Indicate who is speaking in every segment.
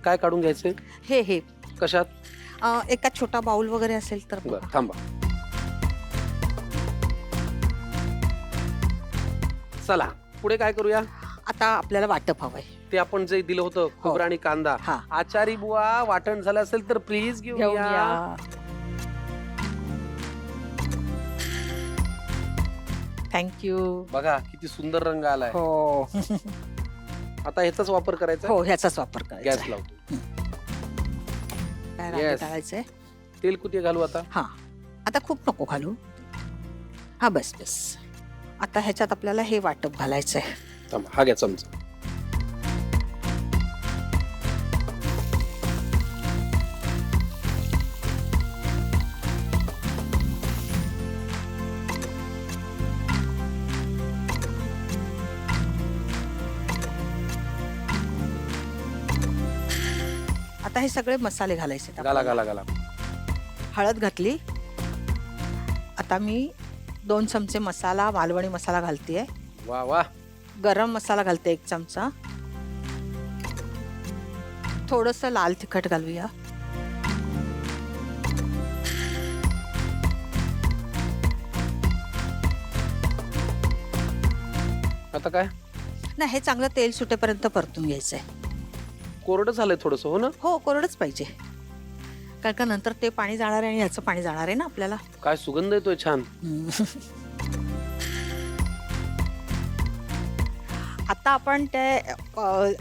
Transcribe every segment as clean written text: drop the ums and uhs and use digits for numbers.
Speaker 1: काय काढून घ्यायचे?
Speaker 2: हे
Speaker 1: कशात?
Speaker 2: एका छोटा बाउल वगैरे असेल तर
Speaker 1: बरं थांबा. चला पुढे काय करूया?
Speaker 2: आता आपल्याला वाटप हवंय.
Speaker 1: ते आपण जे दिलं होतं खोबरं आणि कांदा.
Speaker 2: हा.
Speaker 1: आचारी बुवा वाटण झालं असेल तर प्लीज
Speaker 2: घेऊन
Speaker 1: घेऊया.
Speaker 2: या. थँक्यू.
Speaker 1: बघा किती सुंदर रंग आलाय.
Speaker 2: हो
Speaker 1: आता ह्याचाच वापर करायचा.
Speaker 2: हो ह्याचाच वापर करायचा.
Speaker 1: गॅस लावतो.
Speaker 2: काय रांगे
Speaker 1: Yes.
Speaker 2: टाळायचंय.
Speaker 1: तेल कुठे घालू आता?
Speaker 2: हा आता खूप नको घालू. हा बस बस. आता ह्याच्यात आपल्याला हे वाटप घालायचंय.
Speaker 1: थांबा, हा घ्या चमचा.
Speaker 2: आता हे सगळे मसाले घालायचे.
Speaker 1: घाला घाला घाला.
Speaker 2: हळद घातली. आता मी 2 चमचे मसाला मालवणी मसाला घालतेय.
Speaker 1: वा वा.
Speaker 2: गरम मसाला घालते 1 चमचा. थोडस लाल तिखट घालूया.
Speaker 1: आता काय?
Speaker 2: नाही हे चांगलं तेल सुटेपर्यंत परतून घ्यायचंय.
Speaker 1: कोरडं झालंय थोडस, हो ना?
Speaker 2: हो कोरडच पाहिजे कारण का नंतर ते पाणी जाणार आहे आणि ह्याचं पाणी जाणार आहे ना आपल्याला.
Speaker 1: काय सुगंध येतोय छान.
Speaker 2: आता आपण ते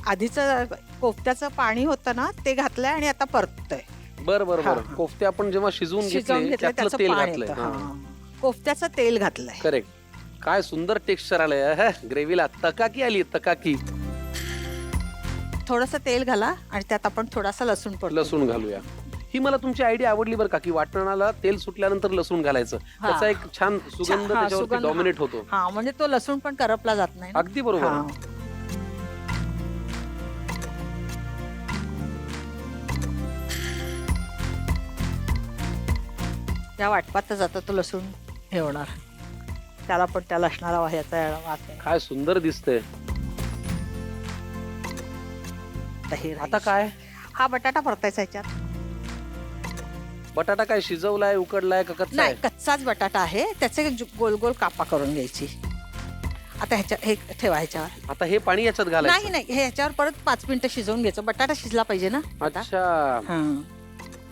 Speaker 2: आधीचं कोफ्त्याचं पाणी होतं ना ते घातलंय आणि आता परततोय.
Speaker 1: बरं बरं
Speaker 2: हा,
Speaker 1: बरं.
Speaker 2: हा.
Speaker 1: कोफ्ते आपण जेव्हा शिजवून घेतले
Speaker 2: घेतलं
Speaker 1: त्यातलं
Speaker 2: त्याचं
Speaker 1: तेल
Speaker 2: पाणी
Speaker 1: घातलंय.
Speaker 2: येतं. हा. कोफ्त्याचं तेल घातलंय.
Speaker 1: करेक्ट. काय सुंदर टेक्स्चर आलंय ग्रेव्हीला. तकाकी आली तकाकी.
Speaker 2: थोडंसं तेल घाला आणि त्यात आपण थोडासा लसूण परतून
Speaker 1: लसूण घालूया. ही मला तुमची आयडिया आवडली बरं का, की वाटणाला तेल सुटल्यानंतर लसूण घालायचं.
Speaker 2: हा.
Speaker 1: त्याचा एक छान सुगंध
Speaker 2: हा,
Speaker 1: त्याच्यावरती
Speaker 2: सुगंध,
Speaker 1: डॉमिनेट
Speaker 2: हा.
Speaker 1: होतो.
Speaker 2: हा म्हणजे तो लसूण पण करपला जात नाही ना.
Speaker 1: अगदी बरोबर.
Speaker 2: हा. त्या वाटपातच आता तो लसूण हे होणार. त्याला पण त्या लसणाला ह्याचा वास आहे.
Speaker 1: काय सुंदर दिसतंय.
Speaker 2: आता हे
Speaker 1: आता
Speaker 2: राईस.
Speaker 1: काय?
Speaker 2: हा बटाटा परतायचा ह्याच्यात.
Speaker 1: बटाटा काय शिजवलाय, उकडलाय का कच्चा
Speaker 2: नाही
Speaker 1: आहे?
Speaker 2: कच्चाच बटाटा आहे. त्याचे गोल गोल कापा करून घ्यायची. आता ह्याच्या हे ठेवा ह्याच्यावर.
Speaker 1: आता हे पाणी याच्यात
Speaker 2: नाही
Speaker 1: घालायचं?
Speaker 2: नाही हे ह्याच्यावर परत 5 मिनिटं शिजवून घ्यायचं. बटाटा शिजला पाहिजे ना आता.
Speaker 1: अच्छा.
Speaker 2: हा.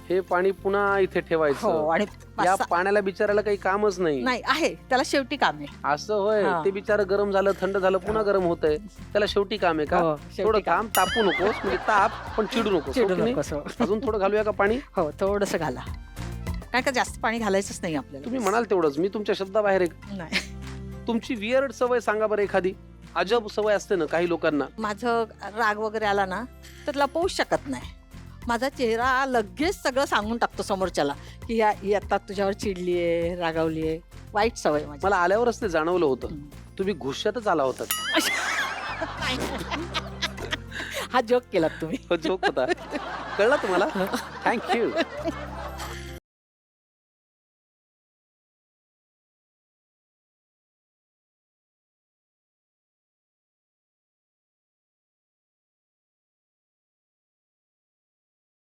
Speaker 1: हे पाणी पुन्हा इथे
Speaker 2: हो
Speaker 1: ठेवायचं.
Speaker 2: आणि
Speaker 1: या
Speaker 2: 5-6
Speaker 1: पाण्याला बिचारायला काही कामच नाही.
Speaker 2: नाही आहे त्याला शेवटी काम आहे.
Speaker 1: असं होय.
Speaker 2: हा.
Speaker 1: ते बिचारं गरम झालं, थंड झालं, पुन्हा गरम होतंय. त्याला शेवटी काम आहे का?
Speaker 2: हो, शेवटी
Speaker 1: थोडं
Speaker 2: काम.
Speaker 1: काम तापू नकोस, म्हणजे ताप पण चिडू नकोस.
Speaker 2: चिडू
Speaker 1: हो की नाही?
Speaker 2: नकोस, हो.
Speaker 1: अजून थोडं घालूया का पाणी?
Speaker 2: हो थोडंसं घाला कारण का जास्त पाणी घालायचंच नाही आपल्याला.
Speaker 1: तुम्ही म्हणाल तेवढंच. मी तुमच्या शब्दाबाहेर आहे.
Speaker 2: नाही.
Speaker 1: तुमची वियर्ड सवय सांगा बरं एखादी. अजब सवय असते ना काही लोकांना.
Speaker 2: माझं राग वगैरे आला ना तर लपवूच शकत नाही. माझा चेहरा लगेच सगळं सांगून टाकतो समोरच्याला की ही आता तुझ्यावर चिडलीये, रागावलीये. वाईट सवय माझी.
Speaker 1: मला आल्यावरच ते जाणवलं होतं. तुम्ही घुश्यातच आला होता.
Speaker 2: हा जोक केलात तुम्ही.
Speaker 1: जोक होता. कळला तुम्हाला? थँक्यू.